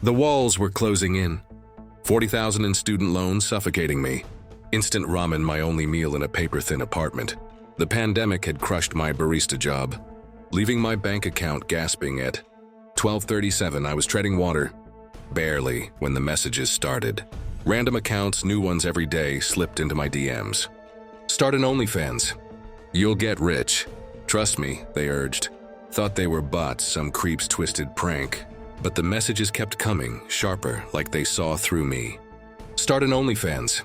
The walls were closing in. $40,000 in student loans suffocating me. Instant ramen my only meal in a paper-thin apartment. The pandemic had crushed my barista job, leaving my bank account gasping at 12:37. I was treading water, barely, when the messages started. Random accounts, new ones every day, slipped into my DMs. Start an OnlyFans. You'll get rich. Trust me, they urged. Thought they were bots, some creep's twisted prank. But the messages kept coming, sharper, like they saw through me. Start an OnlyFans.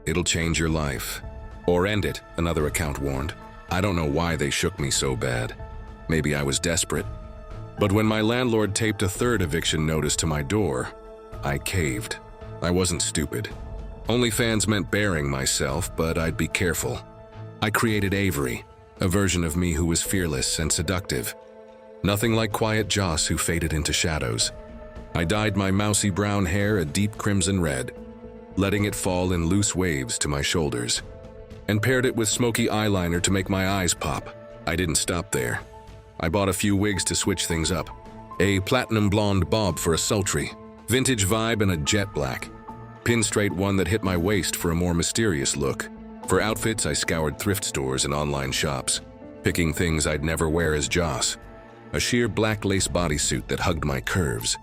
It'll change your life. Or end it, another account warned. I don't know why they shook me so bad. Maybe I was desperate. But when my landlord taped a third eviction notice to my door, I caved. I wasn't stupid. OnlyFans meant bearing myself, but I'd be careful. I created Avery, a version of me who was fearless and seductive. Nothing like quiet Joss who faded into shadows. I dyed my mousy brown hair a deep crimson red, letting it fall in loose waves to my shoulders, and paired it with smoky eyeliner to make my eyes pop. I didn't stop there. I bought a few wigs to switch things up. A platinum blonde bob for a sultry, vintage vibe and a jet black. Pin straight one that hit my waist for a more mysterious look. For outfits, I scoured thrift stores and online shops, picking things I'd never wear as Joss. A sheer black lace bodysuit that hugged my curves,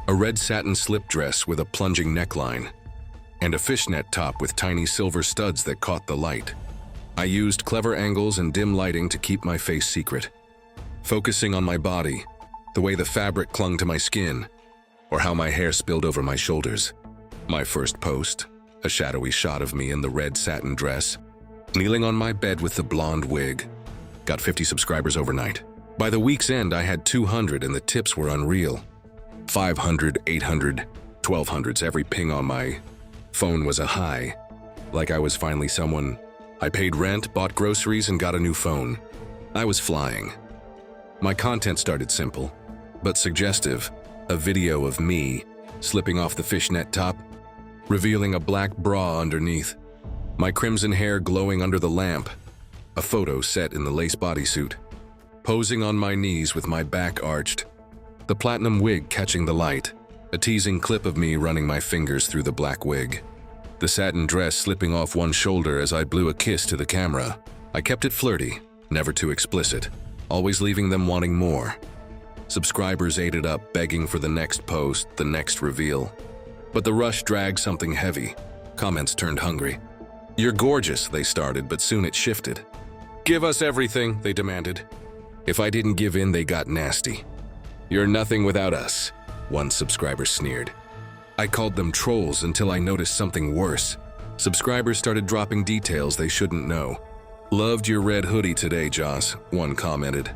a red satin slip dress with a plunging neckline, and a fishnet top with tiny silver studs that caught the light. I used clever angles and dim lighting to keep my face secret, focusing on my body, the way the fabric clung to my skin, or how my hair spilled over my shoulders. My first post, a shadowy shot of me in the red satin dress, kneeling on my bed with the blonde wig, got 50 subscribers overnight. By the week's end, I had 200 and the tips were unreal. 500, 800, 1200s, every ping on my phone was a high, like I was finally someone. I paid rent, bought groceries, and got a new phone. I was flying. My content started simple, but suggestive. A video of me slipping off the fishnet top, revealing a black bra underneath, my crimson hair glowing under the lamp, a photo set in the lace bodysuit, posing on my knees with my back arched, the platinum wig catching the light, a teasing clip of me running my fingers through the black wig, the satin dress slipping off one shoulder as I blew a kiss to the camera. I kept it flirty, never too explicit, always leaving them wanting more. Subscribers ate it up, begging for the next post, the next reveal. But the rush dragged something heavy. Comments turned hungry. You're gorgeous, they started, but soon it shifted. Give us everything, they demanded. If I didn't give in, they got nasty. You're nothing without us, one subscriber sneered. I called them trolls until I noticed something worse. Subscribers started dropping details they shouldn't know. Loved your red hoodie today, Joss, one commented.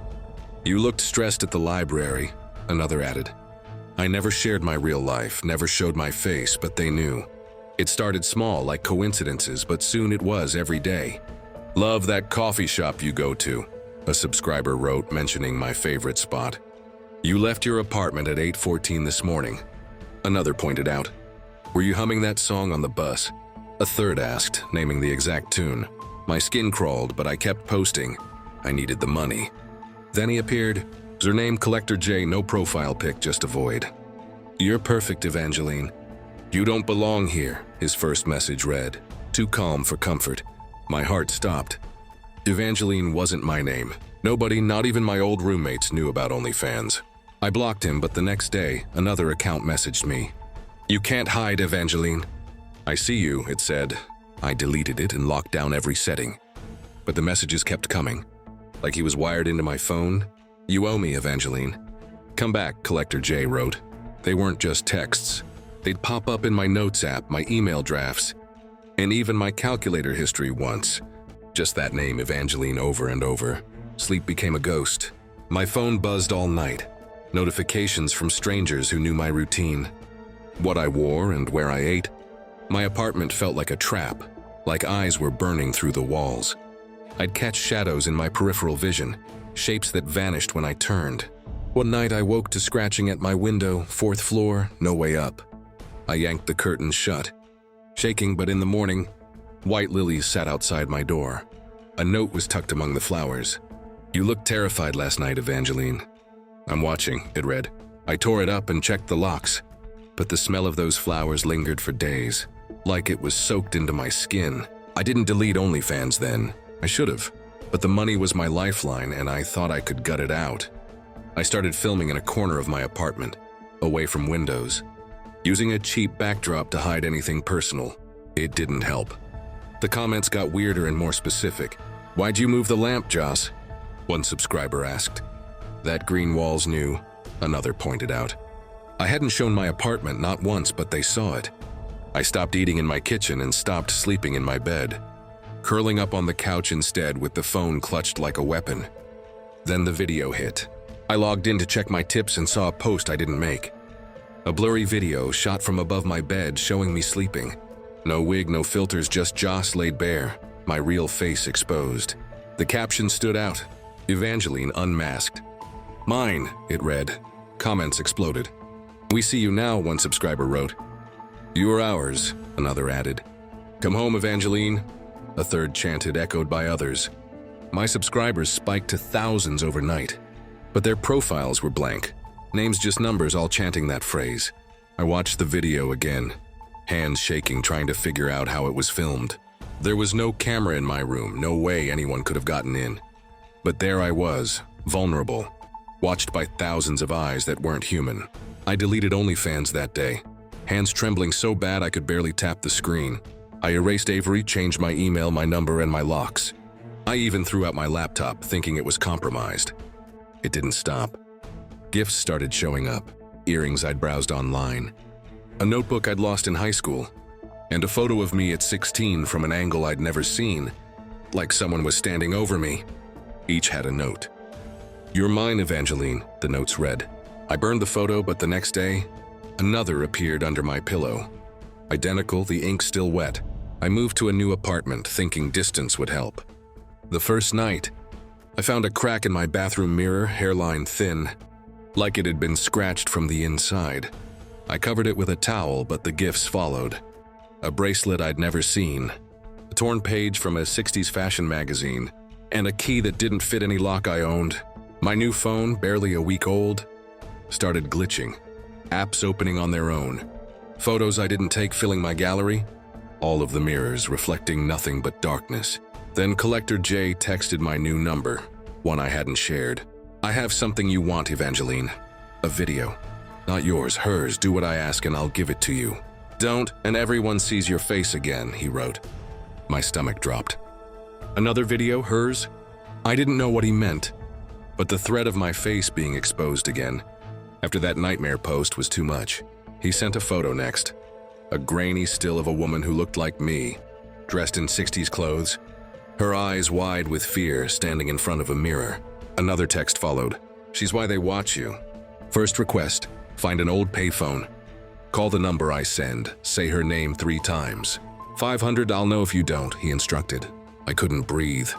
You looked stressed at the library, another added. I never shared my real life, never showed my face, but they knew. It started small, like coincidences, but soon it was every day. Love that coffee shop you go to, a subscriber wrote, mentioning my favorite spot. You left your apartment at 8:14 this morning, another pointed out. Were you humming that song on the bus? A third asked, naming the exact tune. My skin crawled, but I kept posting. I needed the money. Then he appeared. Her name Collector J, no profile pic, just avoid. You're perfect, Evangeline. You don't belong here, his first message read. Too calm for comfort. My heart stopped. Evangeline wasn't my name. Nobody, not even my old roommates, knew about OnlyFans. I blocked him, but the next day, another account messaged me. You can't hide, Evangeline. I see you, it said. I deleted it and locked down every setting. But the messages kept coming. Like he was wired into my phone. You owe me, Evangeline. Come back, Collector J wrote. They weren't just texts. They'd pop up in my notes app, my email drafts, and even my calculator history once. Just that name, Evangeline, over and over. Sleep became a ghost. My phone buzzed all night. Notifications from strangers who knew my routine, what I wore and where I ate. My apartment felt like a trap, like eyes were burning through the walls. I'd catch shadows in my peripheral vision, shapes that vanished when I turned. One night I woke to scratching at my window, 4th floor, no way up. I yanked the curtains shut, shaking, but in the morning, white lilies sat outside my door. A note was tucked among the flowers. You looked terrified last night, Evangeline. I'm watching, it read. I tore it up and checked the locks. but the smell of those flowers lingered for days, like it was soaked into my skin. I didn't delete OnlyFans then. I should have, but the money was my lifeline and I thought I could gut it out. I started filming in a corner of my apartment, away from windows, using a cheap backdrop to hide anything personal. It didn't help. The comments got weirder and more specific. "Why'd you move the lamp, Joss?" one subscriber asked. "That green wall's new," another pointed out. I hadn't shown my apartment not once, but they saw it. I stopped eating in my kitchen and stopped sleeping in my bed, curling up on the couch instead with the phone clutched like a weapon. Then the video hit. I logged in to check my tips and saw a post I didn't make. A blurry video shot from above my bed showing me sleeping. No wig, no filters, just Joss laid bare, my real face exposed. The caption stood out, "Evangeline unmasked." "Mine," it read. Comments exploded. "We see you now," one subscriber wrote. "You are ours," another added. "Come home, Evangeline," a third chanted, echoed by others. My subscribers spiked to thousands overnight, but their profiles were blank. Names just numbers, all chanting that phrase. I watched the video again, hands shaking trying to figure out how it was filmed. There was no camera in my room, no way anyone could have gotten in. But there I was, vulnerable, watched by thousands of eyes that weren't human. I deleted OnlyFans that day, hands trembling so bad I could barely tap the screen. I erased Avery, changed my email, my number, and my locks. I even threw out my laptop, thinking it was compromised. It didn't stop. Gifts started showing up, earrings I'd browsed online, a notebook I'd lost in high school, and a photo of me at 16 from an angle I'd never seen, like someone was standing over me. Each had a note. "You're mine, Evangeline," the notes read. I burned the photo, but the next day, another appeared under my pillow. Identical, the ink still wet. I moved to a new apartment, thinking distance would help. The first night, I found a crack in my bathroom mirror, hairline thin, like it had been scratched from the inside. I covered it with a towel, but the gifts followed. A bracelet I'd never seen, a torn page from a 60s fashion magazine, and a key that didn't fit any lock I owned. My new phone, barely a week old, started glitching, apps opening on their own, photos I didn't take filling my gallery, all of the mirrors reflecting nothing but darkness. Then Collector J texted my new number, one I hadn't shared. "I have something you want, Evangeline. A video. Not yours, hers. Do what I ask and I'll give it to you. Don't, and everyone sees your face again," he wrote. My stomach dropped. Another video, hers? I didn't know what he meant, but the threat of my face being exposed again, after that nightmare post, was too much. He sent a photo next. A grainy still of a woman who looked like me, dressed in 60s clothes, her eyes wide with fear, standing in front of a mirror. Another text followed. "She's why they watch you. First request, find an old payphone. Call the number I send, say her name 3 times. 500, I'll know if you don't," he instructed. I couldn't breathe.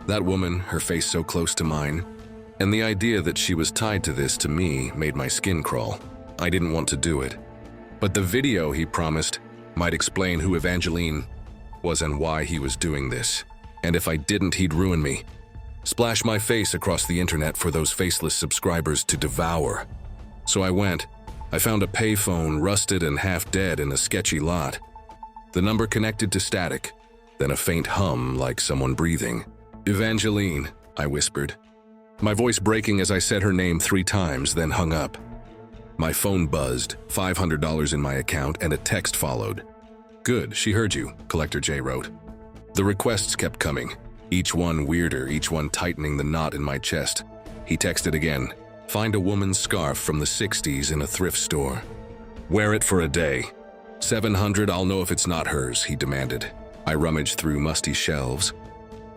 That woman, her face so close to mine, and the idea that she was tied to this to me made my skin crawl. I didn't want to do it. But the video he promised might explain who Evangeline was and why he was doing this. And if I didn't, he'd ruin me. Splash my face across the internet for those faceless subscribers to devour. So I went. I found a payphone, rusted and half dead in a sketchy lot. The number connected to static, then a faint hum like someone breathing. "Evangeline," I whispered, my voice breaking as I said her name 3 times, then hung up. My phone buzzed, $500 in my account, and a text followed. "Good, she heard you," Collector J wrote. The requests kept coming, each one weirder, each one tightening the knot in my chest. He texted again. "Find a woman's scarf from the 60s in a thrift store. Wear it for a day. 700, I'll know if it's not hers," he demanded. I rummaged through musty shelves,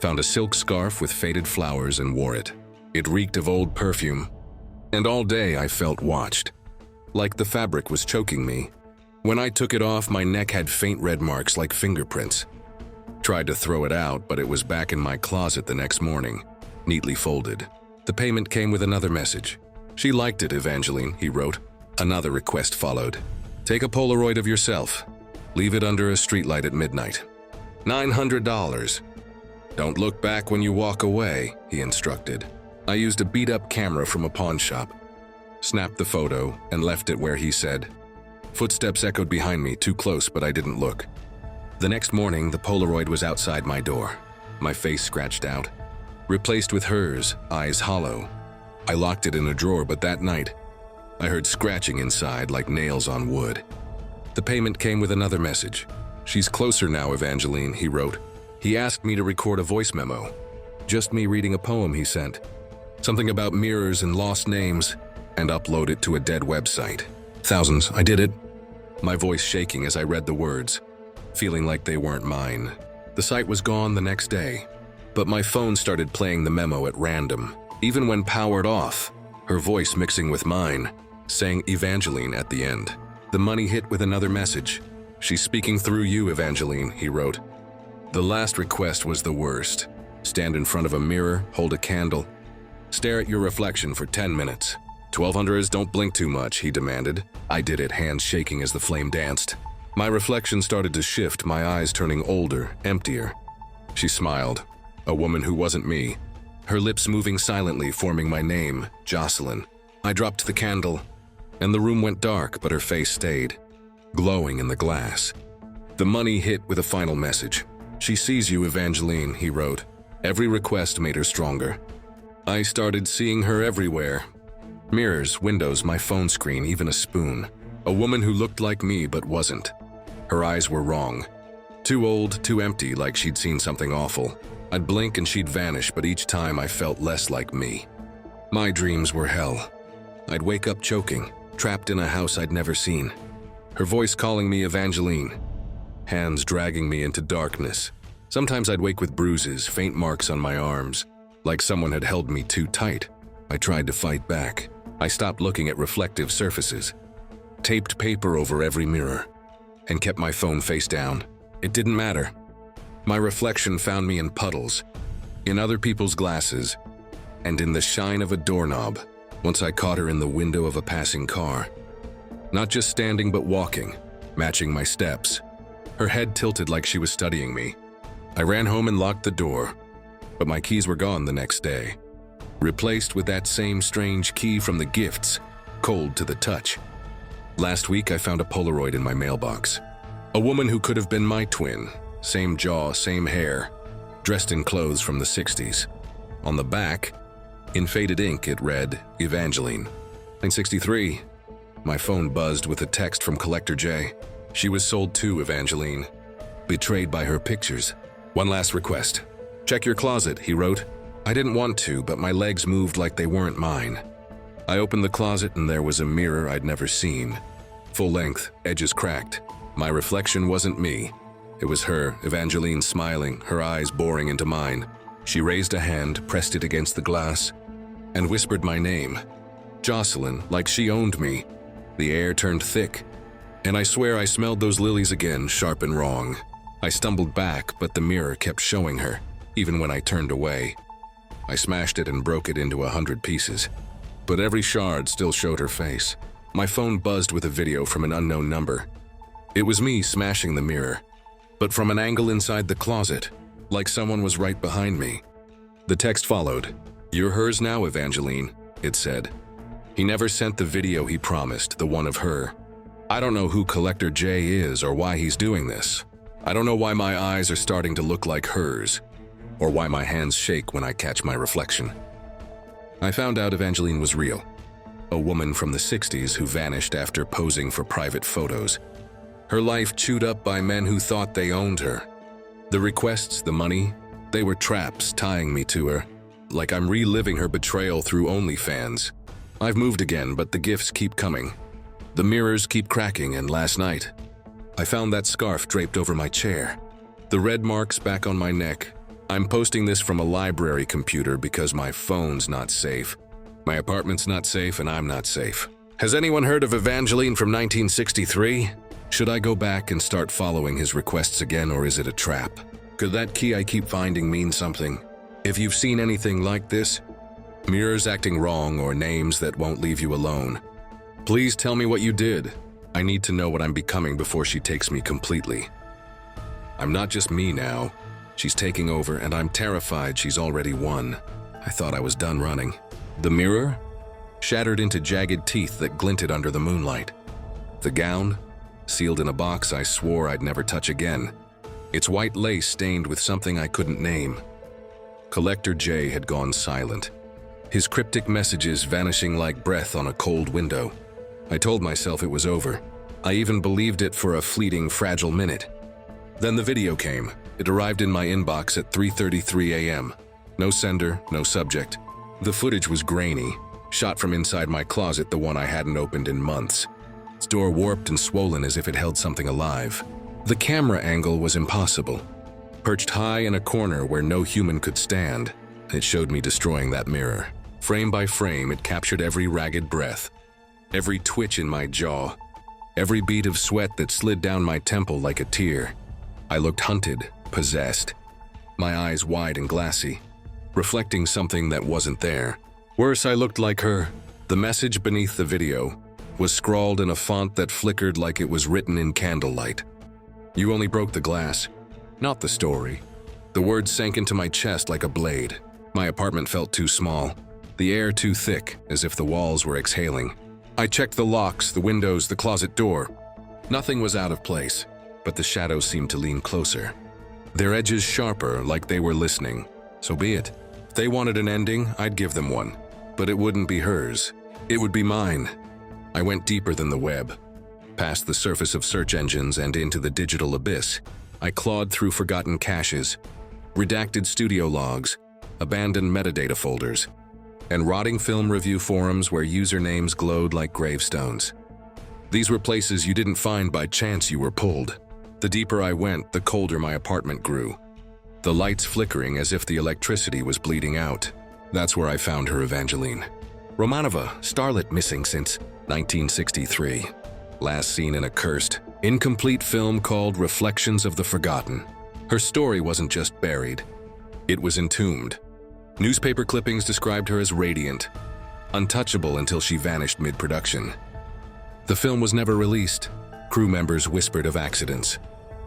found a silk scarf with faded flowers and wore it. It reeked of old perfume, and all day I felt watched, like the fabric was choking me. When I took it off, my neck had faint red marks like fingerprints. Tried to throw it out, but it was back in my closet the next morning, neatly folded. The payment came with another message. "She liked it, Evangeline," he wrote. Another request followed. "Take a Polaroid of yourself. Leave it under a streetlight at midnight. $900. Don't look back when you walk away," he instructed. I used a beat-up camera from a pawn shop, snapped the photo, and left it where he said. Footsteps echoed behind me, too close, but I didn't look. The next morning, the Polaroid was outside my door, my face scratched out, replaced with hers, eyes hollow. I locked it in a drawer, but that night, I heard scratching inside like nails on wood. The payment came with another message. "She's closer now, Evangeline," he wrote. He asked me to record a voice memo. Just me reading a poem he sent. Something about mirrors and lost names, and upload it to a dead website. Thousands, I did it. My voice shaking as I read the words, feeling like they weren't mine. The site was gone the next day, but my phone started playing the memo at random. Even when powered off, her voice mixing with mine, saying Evangeline at the end. The money hit with another message. "She's speaking through you, Evangeline," he wrote. The last request was the worst. Stand in front of a mirror, hold a candle, stare at your reflection for 10 minutes. 1200s, don't blink too much, he demanded. I did it, hands shaking as the flame danced. My reflection started to shift, my eyes turning older, emptier. She smiled, a woman who wasn't me, her lips moving silently, forming my name, Jocelyn. I dropped the candle, and the room went dark, but her face stayed, glowing in the glass. The money hit with a final message. "She sees you, Evangeline," he wrote. Every request made her stronger. I started seeing her everywhere. Mirrors, windows, my phone screen, even a spoon. A woman who looked like me but wasn't. Her eyes were wrong. Too old, too empty, like she'd seen something awful. I'd blink and she'd vanish, but each time I felt less like me. My dreams were hell. I'd wake up choking, trapped in a house I'd never seen. Her voice calling me Evangeline. Hands dragging me into darkness. Sometimes I'd wake with bruises, faint marks on my arms, like someone had held me too tight. I tried to fight back. I stopped looking at reflective surfaces, taped paper over every mirror, and kept my phone face down. It didn't matter. My reflection found me in puddles, in other people's glasses, and in the shine of a doorknob. Once I caught her in the window of a passing car. Not just standing, but walking, matching my steps. Her head tilted like she was studying me. I ran home and locked the door, but my keys were gone the next day, replaced with that same strange key from the gifts, cold to the touch. Last week, I found a Polaroid in my mailbox. A woman who could have been my twin, same jaw, same hair, dressed in clothes from the 60s. On the back, in faded ink, it read, Evangeline. 1963. My phone buzzed with a text from Collector J. She was sold too, Evangeline. Betrayed by her pictures. One last request. Check your closet, he wrote. I didn't want to, but my legs moved like they weren't mine. I opened the closet and there was a mirror I'd never seen. Full length, edges cracked. My reflection wasn't me. It was her, Evangeline, smiling, her eyes boring into mine. She raised a hand, pressed it against the glass, and whispered my name. Jocelyn, like she owned me. The air turned thick, and I swear I smelled those lilies again, sharp and wrong. I stumbled back, but the mirror kept showing her, even when I turned away. I smashed it and broke it into 100 pieces, but every shard still showed her face. My phone buzzed with a video from an unknown number. It was me smashing the mirror, but from an angle inside the closet, like someone was right behind me. The text followed. You're hers now, Evangeline, it said. He never sent the video he promised, the one of her. I don't know who Collector J is or why he's doing this. I don't know why my eyes are starting to look like hers, or why my hands shake when I catch my reflection. I found out Evangeline was real. A woman from the 60s who vanished after posing for private photos. Her life chewed up by men who thought they owned her. The requests, the money, they were traps tying me to her, like I'm reliving her betrayal through OnlyFans. I've moved again, but the gifts keep coming. The mirrors keep cracking, and last night, I found that scarf draped over my chair. The red marks back on my neck. I'm posting this from a library computer because my phone's not safe. My apartment's not safe, and I'm not safe. Has anyone heard of Evangeline from 1963? Should I go back and start following his requests again, or is it a trap? Could that key I keep finding mean something? If you've seen anything like this, mirrors acting wrong or names that won't leave you alone, please tell me what you did. I need to know what I'm becoming before she takes me completely. I'm not just me now. She's taking over, and I'm terrified she's already won. I thought I was done running. The mirror? Shattered into jagged teeth that glinted under the moonlight. The gown, sealed in a box I swore I'd never touch again. Its white lace stained with something I couldn't name. Collector J had gone silent, his cryptic messages vanishing like breath on a cold window. I told myself it was over. I even believed it for a fleeting, fragile minute. Then the video came. It arrived in my inbox at 3:33 a.m. No sender, no subject. The footage was grainy, shot from inside my closet, the one I hadn't opened in months. Its door warped and swollen as if it held something alive. The camera angle was impossible. Perched high in a corner where no human could stand, it showed me destroying that mirror. Frame by frame, it captured every ragged breath, every twitch in my jaw, every bead of sweat that slid down my temple like a tear. I looked hunted, possessed, my eyes wide and glassy, reflecting something that wasn't there. Worse, I looked like her. The message beneath the video was scrawled in a font that flickered like it was written in candlelight. You only broke the glass, not the story. The words sank into my chest like a blade. My apartment felt too small, the air too thick, as if the walls were exhaling. I checked the locks, the windows, the closet door. Nothing was out of place, but the shadows seemed to lean closer. Their edges sharper, like they were listening. So be it. If they wanted an ending, I'd give them one. But it wouldn't be hers. It would be mine. I went deeper than the web, past the surface of search engines and into the digital abyss. I clawed through forgotten caches, redacted studio logs, abandoned metadata folders, and rotting film review forums where usernames glowed like gravestones. These were places you didn't find by chance. You were pulled. The deeper I went, the colder my apartment grew, the lights flickering as if the electricity was bleeding out. That's where I found her, Evangeline. Romanova, starlet missing since 1963. Last seen in a cursed, incomplete film called Reflections of the Forgotten. Her story wasn't just buried, it was entombed. Newspaper clippings described her as radiant, untouchable until she vanished mid-production. The film was never released. Crew members whispered of accidents,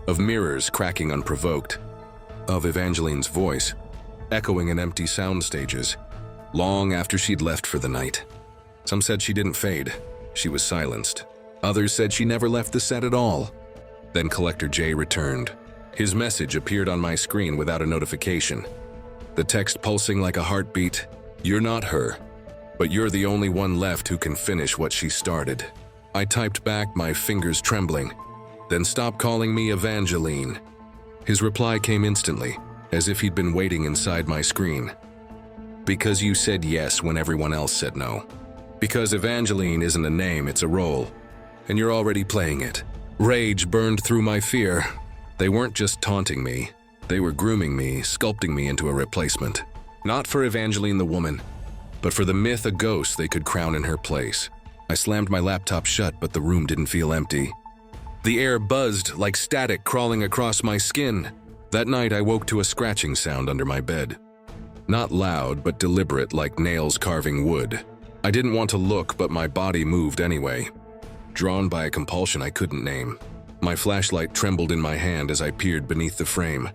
of mirrors cracking unprovoked, of Evangeline's voice echoing in empty sound stages, long after she'd left for the night. Some said she didn't fade, she was silenced. Others said she never left the set at all. Then Collector J returned. His message appeared on my screen without a notification. The text pulsing like a heartbeat. You're not her, but you're the only one left who can finish what she started. I typed back, my fingers trembling. Then stop calling me Evangeline. His reply came instantly, as if he'd been waiting inside my screen. Because you said yes when everyone else said no. Because Evangeline isn't a name, it's a role. And you're already playing it. Rage burned through my fear. They weren't just taunting me. They were grooming me, sculpting me into a replacement. Not for Evangeline the woman, but for the myth, a ghost they could crown in her place. I slammed my laptop shut, but the room didn't feel empty. The air buzzed like static crawling across my skin. That night, I woke to a scratching sound under my bed. Not loud, but deliberate, like nails carving wood. I didn't want to look, but my body moved anyway, drawn by a compulsion I couldn't name. My flashlight trembled in my hand as I peered beneath the frame.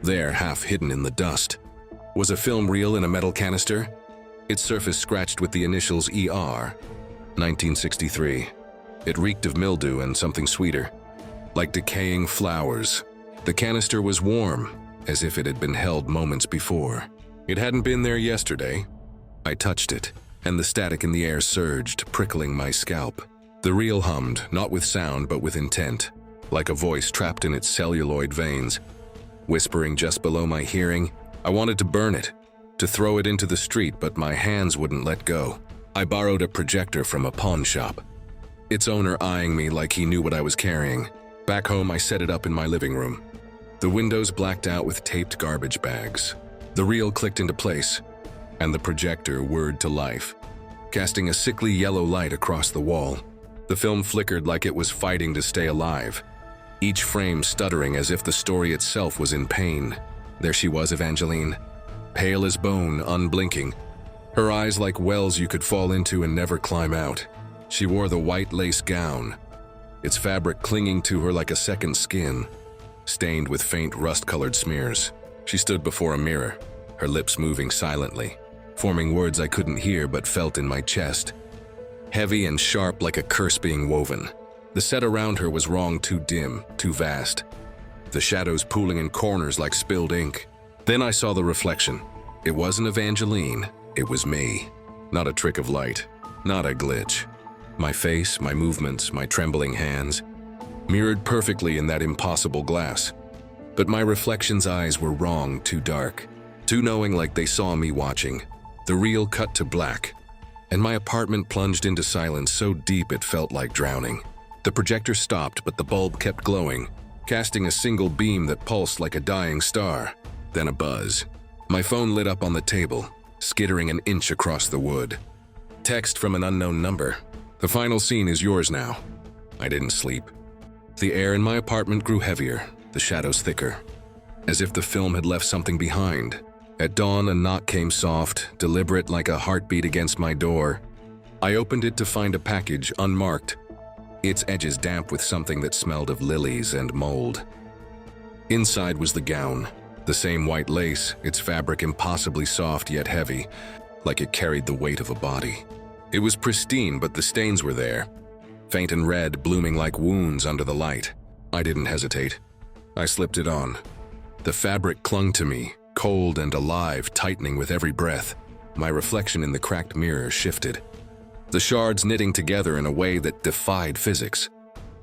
There, half hidden in the dust, was a film reel in a metal canister, its surface scratched with the initials ER, 1963. It reeked of mildew and something sweeter, like decaying flowers. The canister was warm, as if it had been held moments before. It hadn't been there yesterday. I touched it, and the static in the air surged, prickling my scalp. The reel hummed, not with sound but with intent, like a voice trapped in its celluloid veins, whispering just below my hearing. I wanted to burn it, to throw it into the street, but my hands wouldn't let go. I borrowed a projector from a pawn shop, its owner eyeing me like he knew what I was carrying. Back home, I set it up in my living room. The windows blacked out with taped garbage bags. The reel clicked into place, and the projector whirred to life, casting a sickly yellow light across the wall. The film flickered like it was fighting to stay alive, each frame stuttering as if the story itself was in pain. There she was, Evangeline, pale as bone, unblinking, her eyes like wells you could fall into and never climb out. She wore the white lace gown, its fabric clinging to her like a second skin, stained with faint rust-colored smears. She stood before a mirror, her lips moving silently, forming words I couldn't hear but felt in my chest, heavy and sharp like a curse being woven. The set around her was wrong, too dim, too vast. The shadows pooling in corners like spilled ink. Then I saw the reflection. It wasn't Evangeline, it was me. Not a trick of light, not a glitch. My face, my movements, my trembling hands, mirrored perfectly in that impossible glass. But my reflection's eyes were wrong, too dark, too knowing, like they saw me watching. The reel cut to black, and my apartment plunged into silence so deep it felt like drowning. The projector stopped, but the bulb kept glowing, casting a single beam that pulsed like a dying star. Then a buzz. My phone lit up on the table, skittering an inch across the wood. Text from an unknown number. The final scene is yours now. I didn't sleep. The air in my apartment grew heavier, the shadows thicker, as if the film had left something behind. At dawn, a knock came soft, deliberate like a heartbeat against my door. I opened it to find a package unmarked, its edges damp with something that smelled of lilies and mold. Inside was the gown, the same white lace, its fabric impossibly soft yet heavy, like it carried the weight of a body. It was pristine, but the stains were there, faint and red, blooming like wounds under the light. I didn't hesitate. I slipped it on. The fabric clung to me, cold and alive, tightening with every breath. My reflection in the cracked mirror shifted, the shards knitting together in a way that defied physics,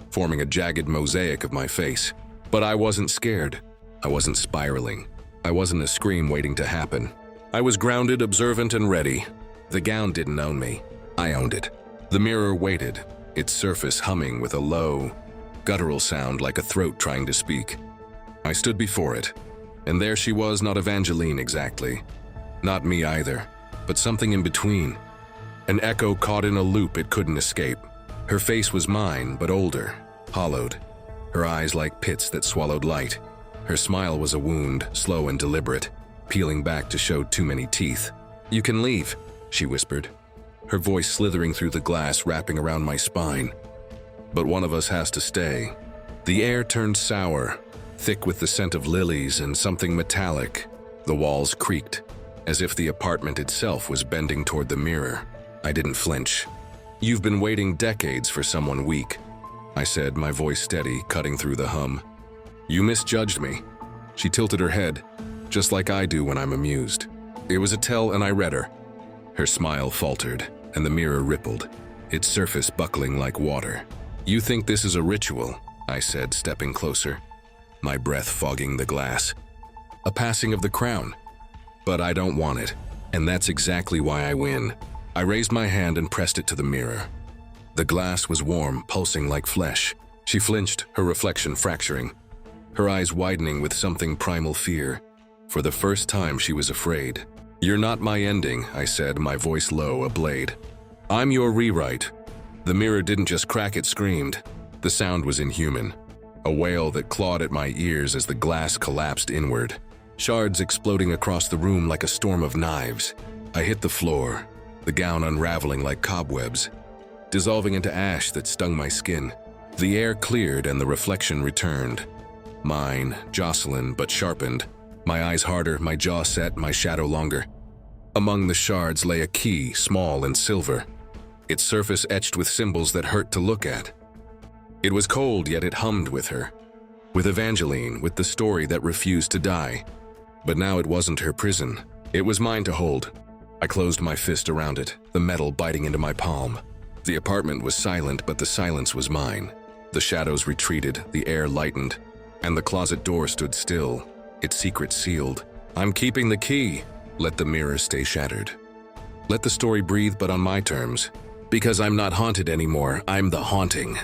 forming a jagged mosaic of my face. But I wasn't scared. I wasn't spiraling. I wasn't a scream waiting to happen. I was grounded, observant, and ready. The gown didn't own me. I owned it. The mirror waited, its surface humming with a low, guttural sound like a throat trying to speak. I stood before it, and there she was, not Evangeline exactly. Not me either, but something in between. An echo caught in a loop it couldn't escape. Her face was mine, but older, hollowed. Her eyes like pits that swallowed light. Her smile was a wound, slow and deliberate, peeling back to show too many teeth. "You can leave," she whispered, her voice slithering through the glass, wrapping around my spine. "But one of us has to stay." The air turned sour, thick with the scent of lilies and something metallic. The walls creaked, as if the apartment itself was bending toward the mirror. I didn't flinch. "You've been waiting decades for someone weak," I said, my voice steady, cutting through the hum. "You misjudged me." She tilted her head, just like I do when I'm amused. It was a tell, and I read her. Her smile faltered, and the mirror rippled, its surface buckling like water. "You think this is a ritual," I said, stepping closer, my breath fogging the glass. "A passing of the crown. But I don't want it, and that's exactly why I win." I raised my hand and pressed it to the mirror. The glass was warm, pulsing like flesh. She flinched, her reflection fracturing, her eyes widening with something primal fear. For the first time, she was afraid. "You're not my ending," I said, my voice low, a blade. "I'm your rewrite." The mirror didn't just crack, it screamed. The sound was inhuman, a wail that clawed at my ears as the glass collapsed inward, shards exploding across the room like a storm of knives. I hit the floor, the gown unraveling like cobwebs, dissolving into ash that stung my skin. The air cleared and the reflection returned. Mine, Jocelyn, but sharpened. My eyes harder, my jaw set, my shadow longer. Among the shards lay a key, small and silver, its surface etched with symbols that hurt to look at. It was cold, yet it hummed with her. With Evangeline, with the story that refused to die. But now it wasn't her prison. It was mine to hold. I closed my fist around it, the metal biting into my palm. The apartment was silent, but the silence was mine. The shadows retreated, the air lightened, and the closet door stood still, its secret sealed. "I'm keeping the key." Let the mirror stay shattered. Let the story breathe, but on my terms. Because I'm not haunted anymore, I'm the haunting.